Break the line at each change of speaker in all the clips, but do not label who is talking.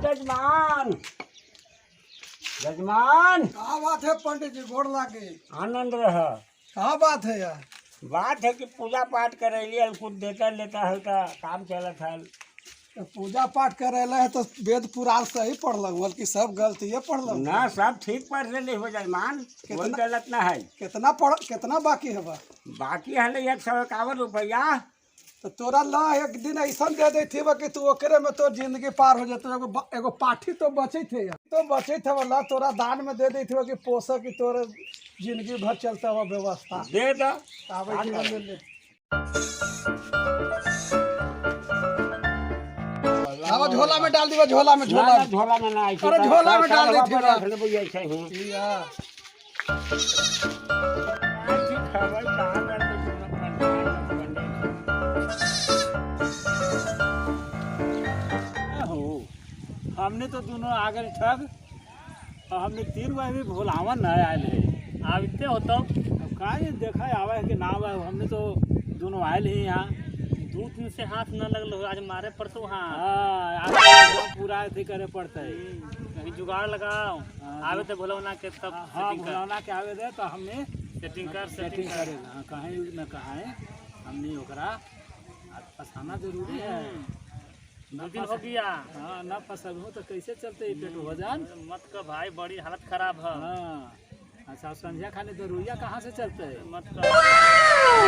जजमान जजमान
क्या बात है पंडित जी, गोड़ लागे।
आनंद रह।
क्या बात है यार?
बात है कि पूजा पाठ करेलिए कुछ देता लेता है का काम चलत है।
तो पूजा पाठ करे है तो वेद पुराण सही पढ़ल बल्कि सब गलतिये पढ़ल
ना सब ठीक पढ़ रहे हो जजमान, कोई गलत ना है।
कितना बाकी है बा?
बाकी है 151 रुपया।
तो तोरा ला एक दिन ऐसा दे दे थी कि तू ओकरे में तो जिंदगी पार हो जाते। एगो पाठी तो बचे थे यार, तो बचे थे वाला तोरा दान में दे दी थी कि पोसा की तोरे जिंदगी भर चलता हुआ व्यवस्था
दे दो।
आवे ले आवा झोला में डाल दिया, झोला में
झोला में ना ऐसे
अरे झोला में डाल दी थी
रख ले भैया ऐसे ही
यार।
हमने तो दोनों आगे ठग और हमने 3 बार भी भोलावन न आयल है। अब इतने होता अब कहाँ देखा आवा है कि ना आवा है। हमने तो दोनों आयल ही यहाँ
2-3 से हाथ न लगल हो, आज मारे पड़तो।
हाँ पूरा अथी करे पड़ता है।
कहीं जुगाड़ लगाओ आवे तो भोलवना के तब
हाँ भोलवना के आवे दे तो हमने
सेटिंग
सेटिंग करे कहें न कहें हमने ओकरा फंसाना जरूरी है।
2 दिन हो गया।
हाँ न फंसबो तो कैसे चलते पेट हो जान।
मत का भाई बड़ी हालत खराब है।
हाँ अच्छा संध्या खाने तो रुइया कहाँ से चलते है?
मत का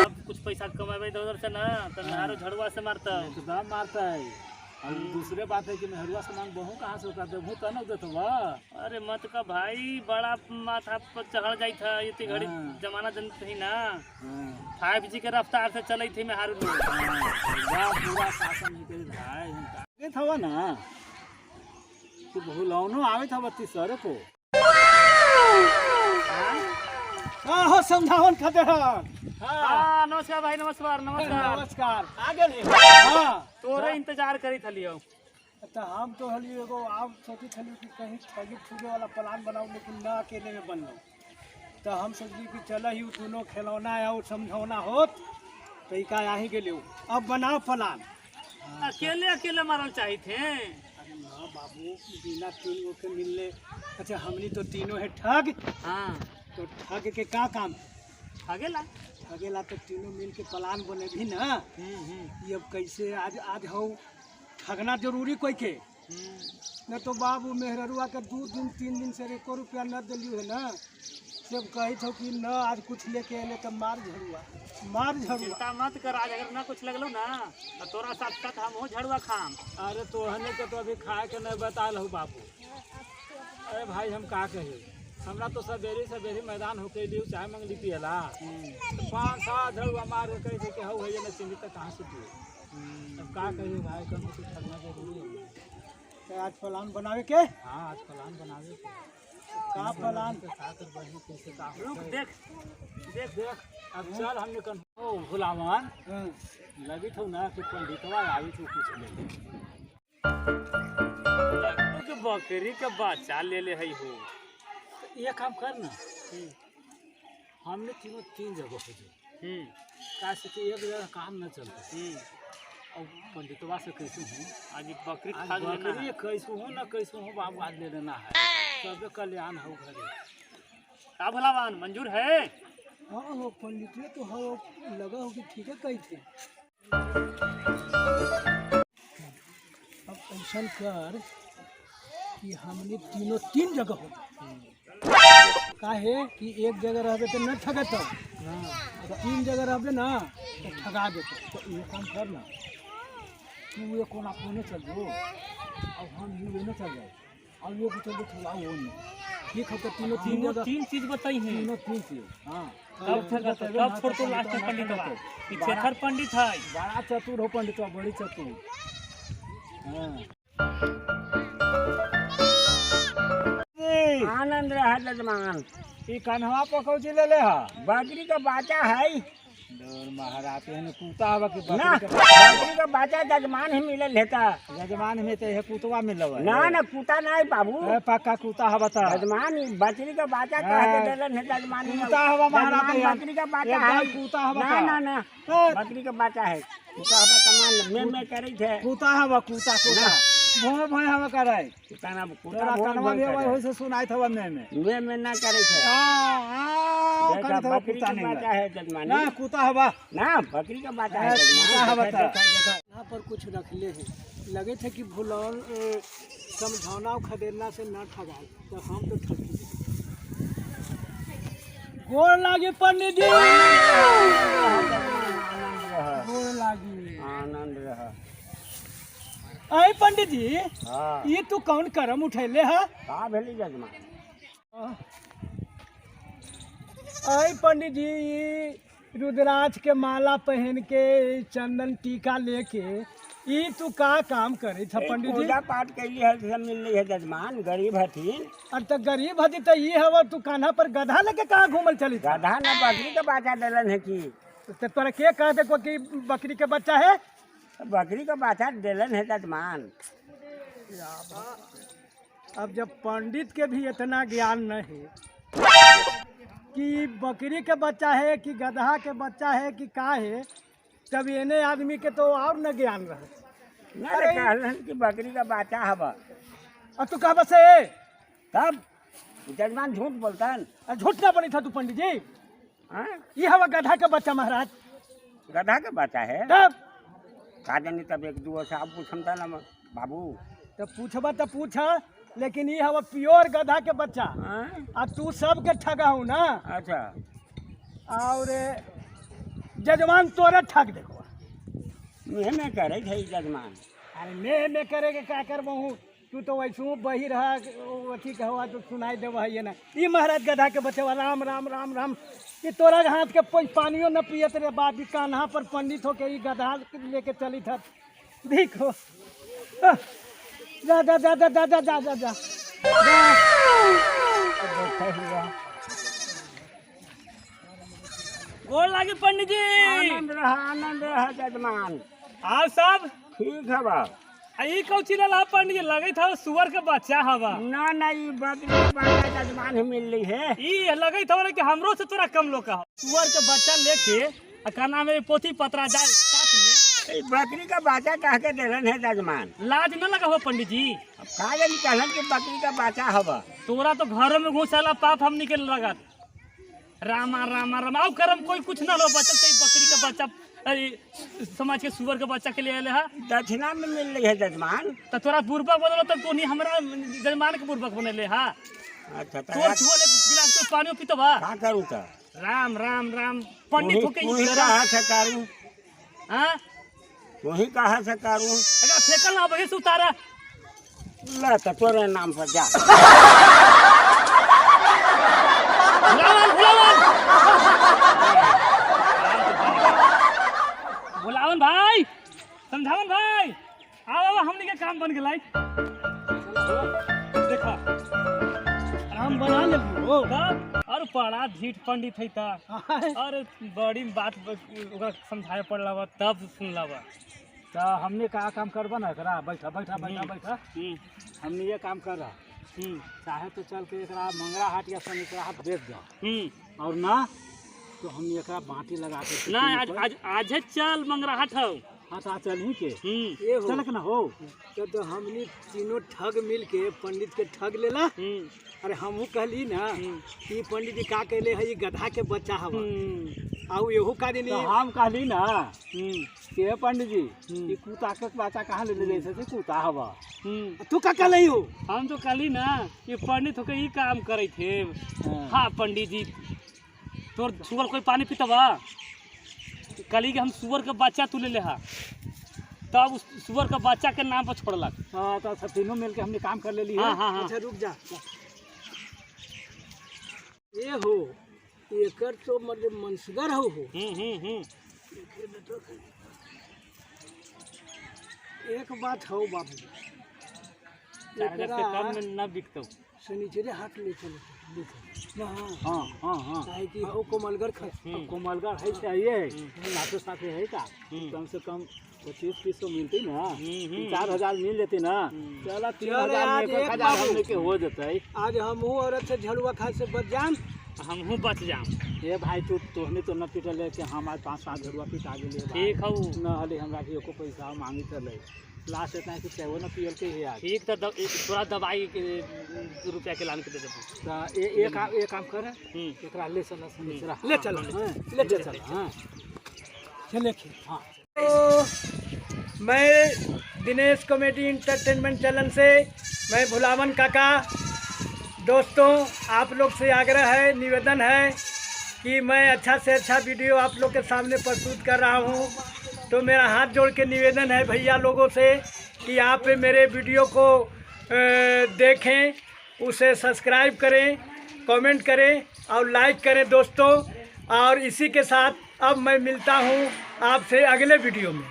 अब कुछ पैसा कमावे उधर से ना तो नहारो झड़ुआ से मारता
एकदम मारता है। और दूसरे बात है कि मेहरुआ सामान बहु कहाँ से होता है तो न देते वाह।
अरे मत का भाई बड़ा माथा पर चढ़ जाई था इतनी घड़ी जमाना जनत ही ना 5G के रफ्तार से चली थी मैं हारू
पूरा शासन निकल था ना कि बहुलौनो आवे था 32 को। हाँ हो समझावन खाते
हाँ नमस्कार भाई नमस्कार नमस्कार
नमस्कार आगे हाँ
तोरे इंतजार करी थलियो।
तो हम तो हली एगो आप सोची थली कि कहीं ठगी ठुगे वाला प्लान बनाओ लेकिन न अकेले में बन लो। तो हम सोचली कि चल ही दोनों खिलौना और समझौना होत तो इका ही के लिए अब बनाओ प्लान।
अकेले अकेले मारल चाहिए थे।
अरे ना बाबू बिना 3 गो के मिलने। अच्छा हमनी तो तीनों है ठग।
हाँ
तो ठग के का काम
ठगेला
ठगेला तो तीनों मिल के प्लान बने भी ना। ये अब कैसे आज हो ठगना जरूरी कोई के न तो बाबू मेहरुआ के 2 दिन 3 दिन से 1 रुपया न दिलियो है ना। सब कही थो कि न आज कुछ लेके अले तो मार झड़ुआ।
चिंता मत कर, आज अगर ना कुछ लगलो ना तो तोरा साथ साथ हम हो झड़ुआ खाम।
अरे तो हने के तो अभी खाए के नहीं बता लो बाबू। अरे भाई हम का कहे हमरा तो सवेरे मैदान होके लियो चाय मंगली पियला 5-7 झड़ुआ मार के कहे कि हो है ना चिंता तक कहाँ से पिए। अब का कहे भाई कम से ठगना जरूरी है। तो आज प्लान बनावे के। हाँ आज प्लान बनावे के का प्लान के साथ बढ़ी कैसे का
रुक देख देख
देख अब चल हमने कन ओ भुलावन लगी थो ना कि पंडितवा आई तो कुछ ले
के बकरी के बच्चा ले ले है हो।
ये काम कर ना हमने 3 जगह हो जाए का से एक जगह काम न चलता और पंडितवा से कैसे हूँ
आज बकरी
आज
खा लेना
बकरी
है।
कैसे हूँ बाबू आज ले लेना है सब कल्याण हो घरे।
का भलावान मंजूर है?
हाँ हो पंडित तो हो लगा हो कि ठीक है कही थे। अब ऐसा कर कि हमने तीनों 3 जगह हो काहे कि एक जगह रहते तो न ठगे तो 3 जगह रहते ना तो ठगा देते। तो ये काम कर ना तू ये कोना कोने चल जो अब हम ये न चल जाए और ये चल जो थोड़ा वो नहीं ठीक है। तो तीनों 3 जगह
3 चीज बताई है।
तीनों 3 चीज हाँ
तब छोड़ तो लास्ट में पंडित बा पीछे खर पंडित है।
बड़ा चतुर हो पंडित बड़ी चतुर। हाँ
आनंद रह जजमान।
ई कन्हवा पकौची ले ले हा
बकरी का बाचा है
महाराज है कुत्ता हवा के
ना बकरी का बच्चा जजमान ही मिलल हेता
जजमान में तो है कुतवा मिलवा
ना ना कुत्ता नहीं बाबू
पक्का कुत्ता हवा था
जजमान बकरी का बच्चा कह के देलन है जजमान
कुत्ता हवा महाराज
बकरी का बच्चा है
कुत्ता हवा
ना ना ना बकरी का बच्चा है कुत्ता हवा तमाम में करे थे
कुत्ता हवा कुत्ता कुत्ता भों भों हवा करे
कुत्ता ना
तोरा कनवा भी होय से सुनाई था में
ना करे थे
करे था
बकरी
कुत्ता
का
नहीं
बच्चा है जजमान
ना कुत्ता हवा
ना बकरी का बच्चा है
कुत्ता हवा था
यहाँ पर कुछ रखले हैं लगे थे कि भूलौल समझौना खदेड़ना से न ठगाल तो हम तो ठग
गोर लागे पंडित जी गोर लागी
आनंद रहा
अय पंडित जी
हाँ
ये तू कौन करम उठैले है
का भेली जजमान
अय पंडित जी ये रुद्राक्ष के माला पहन के चंदन टीका लेके ये तू का काम करे था पंडित जी
पूजा पाठ कैली है सब मिल रही है जजमान गरीब हथिन
और तो गरीब हती तो ये हवा तू कान्हा पर गधा लेके कहाँ घूमल चली था
गधा ना बकरी का बच्चा दिलन है कि
तो तोरा के कहते को कि बकरी के बच्चा है
बकरी का बच्चा दिलन है जजमान
अब जब पंडित के भी इतना ज्ञान नहीं है कि बकरी के बच्चा है कि गधा के बच्चा है कि का है तब एने आदमी के तो और न ज्ञान रहे
ना रे कहलन कि बकरी का बच्चा हवा
और तू कहा बस है
तब जजमान झूठ बोलतन
झूठ ना बनी था तू पंडित जी
हाँ
ये हवा गधा के बच्चा महाराज
गधा का बच्चा है
तब
का जानी तब एक दो से आप पूछम था ना बाबू
तो पूछबा तो पूछ लेकिन ये हवा प्योर गधा के बच्चा
हाँ?
और तू सबके ठगा हूँ ना
अच्छा
और जजमान तोरे ठग देखो
मैं करे थे जजमान
अरे मैं करे के का करबहू तू तो वैसू बही रहा अथी कहवा तो सुनाई देव है ना ये महाराज गधा के बच्चे राम राम राम राम ये तोरा हाथ के पानियो न पियत रे बाप ई कान्हा पर पंडित होके ये गधा लेके चली था देखो जा जा जा जा जा जा जा जा जा
गोर लागे पंडित जी
आनंद रहा जजमान
आप सब
ठीक है बा
आई कौची ला पंडित जी लगे था सुअर के बच्चा हवा
ना ना ये बकरी का बच्चा जजमान ही मिल रही है
ई लगे था कि हमरो से तोरा कम लोग का हो। सुअर के बच्चा लेके काना में पोथी पतरा जाए साथ में
ये बकरी का बच्चा कह के दिलन है जजमान
लाज न लगा हो पंडित जी
अब का जानी कहलन कि बकरी का बच्चा हवा
तोरा तो घरों में घुसाला पाप हमनी के लगा रामा रामा रामा अब करम कोई कुछ ना लो बचल तो बकरी का बच्चा अरे समाज के सुअर के बच्चा के लिए आले है
दक्षिणा में मिल रही है जजमान
तो तोरा बुर्बक बनल तो तू नहीं हमरा जजमान के बुर्बक बनले हा
अच्छा तो
तोर छुले गिलास तो पानी पीतो बा
का करूँ तो
राम राम राम पंडित होके
वही
ई
कहा से करूँ
हां
वही कहा से करूँ
अगर फेकल ना बगे से उतारा
ला तो तोरे नाम पर जा
बुलावन भाई समझावन भाई आओ हमनी के काम बन गेलै देखा
हम बना लेबो
और बड़ा ढीठ पंडित है ता और बड़ी बात ओकरा समझाए पड़ला बा तब सुनला बा
तो हमने का काम करबा ना एकरा बैठा बैठा बैठा बैठा हमने ये काम कर रहा चाहे तो चल के एकरा मंगरा हाट या सन एकरा हाथ बेच दो और ना तो हम एकरा बाटी लगा के
ना आज आज चल मंगराहट हो
हाथ आ चल ही के
ये हो
चलक ना हो
तो हमनी तीनों ठग मिल के पंडित के ठग लेला अरे हमहू कहली ना कि पंडित जी का कहले है ये गधा के बच्चा हवा आउ एहू का दिन
तो हम कहली ना के पंडित जी ये कुत्ता के बच्चा कहाँ ले जैसे से कुत्ता हवा
तू का कहले हो
हम तो कहली ना कि पंडित होके ई काम करे थे हाँ पंडित जी तोर सुअर कोई पानी पीता बा कली के हम सुअर के बच्चा तू ले ले हा तब उस सुअर के बच्चा के नाम पर छोड़लक
तो सब तीनों मिल के हमने काम कर लेली है
हाँ हाँ हाँ
अच्छा रुक जा ये हो एकर तो मतलब मनसगर हो एक बात हो बाबू
चार हजार से कम में न बिकतो
शनिचरे हाट ले चलो ना।
हाँ हाँ हाँ
काहे कि हो कोमलगर
कोमलगढ़ है चाहिए साथे साथे है का कम से कम 2500 मिलती ना 4,000 मिल लेती ना चला 3,000 में 1,000 हमने के हो जते।
आज हमहू औरत से झलुआ खाए से बच जाम।
हमहू बच जाम।
ये भाई तू तोहने तो न पिटले कि हमारे 5-7 घरवा पिटा गेले
ठीक हौ
न हले हमरा के एको पैसा मांगी चले लास्ट इतना कि चाहे न पियल के है।
ठीक तो थोड़ा दवाई के रुपया के लान के दे देबो।
तो एक काम करे एकरा ले चल
ले चल
ले चल हां
चले खे।
हाँ
तो मैं दिनेश कॉमेडी इंटरटेनमेंट चैनल से मैं भुलावन काका। दोस्तों आप लोग से आग्रह है, निवेदन है कि मैं अच्छा से अच्छा वीडियो आप लोग के सामने प्रस्तुत कर रहा हूं। तो मेरा हाथ जोड़ के निवेदन है भैया लोगों से कि आप मेरे वीडियो को देखें, उसे सब्सक्राइब करें, कमेंट करें और लाइक करें दोस्तों। और इसी के साथ अब मैं मिलता हूं आपसे अगले वीडियो में।